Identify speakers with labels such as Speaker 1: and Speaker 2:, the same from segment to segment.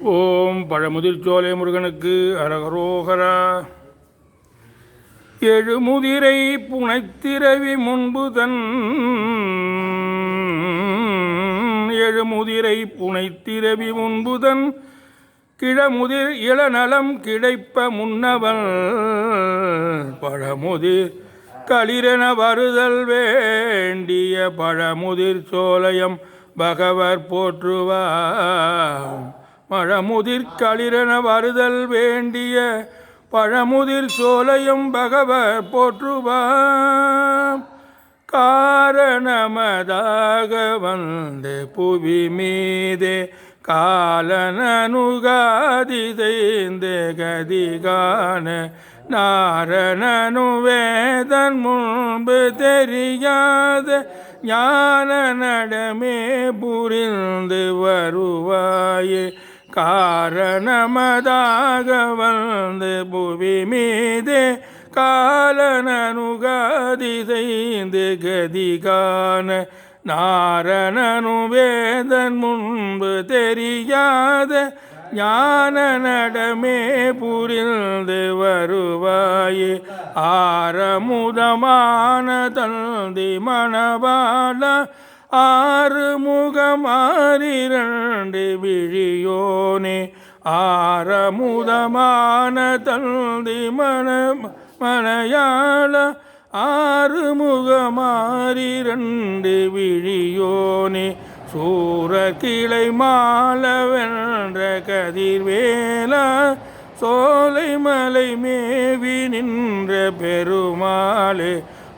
Speaker 1: ஓம் பழமுதிர்ச்சோலை முருகனுக்கு அரகரோகரா. எழுமுதிரை புனைத்திரவி முன்புதன் எழுமுதிரை புனைத்திரவி முன்புதன் கிழமுதிர் இளநலம் கிடைப்ப முன்னவன் பழமுதிர் களிரென வருதல் வேண்டிய பழமுதிர் சோலையம் பகவர் போற்றுவார். பழமுதிர் களிரென வருதல் வேண்டிய பழமுதிர் சோலையும் பகவர் போற்றுவார். காரணமதாக வந்து புவி மீதே காலனனுகாதி செய்து கதிகான நாரணனு வேதன் முன்பு தெரியாத ஞான நடமே புரிந்து வருவாயே. காரணமதாக வந்து புவி மீதே காலனனுகாதி செய்து கதிகான நாரணனு வேதன் முன்பு தெரியாத ஞான நடமே புரிந்து வருவாயே. ஆரமுதமான தந்தி மணவாள ஆறுமுகமாறிரண்டு விழியோனே. ஆரமுதமான தந்தி மணையாள ஆறுமுகமாறிரண்டு விழியோனே. சூர கிளை மாலவென்ற கதிர்வேலா சோலை மலை மேவி நின்ற பெருமாளே.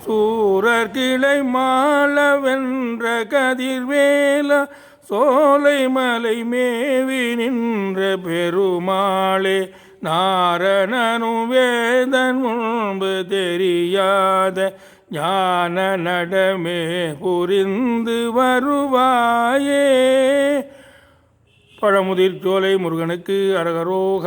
Speaker 1: சூரர் கிளை மாலவென்ற கதிர்வேலா சோலை மலை மேவி நின்ற பெருமாளே. நாரணனு வேதன் முன்பு தெரியாத ஞான நடமே புரிந்து வருவாயே. பழமுதிர்ச்சோலை முருகனுக்கு அரகரோக.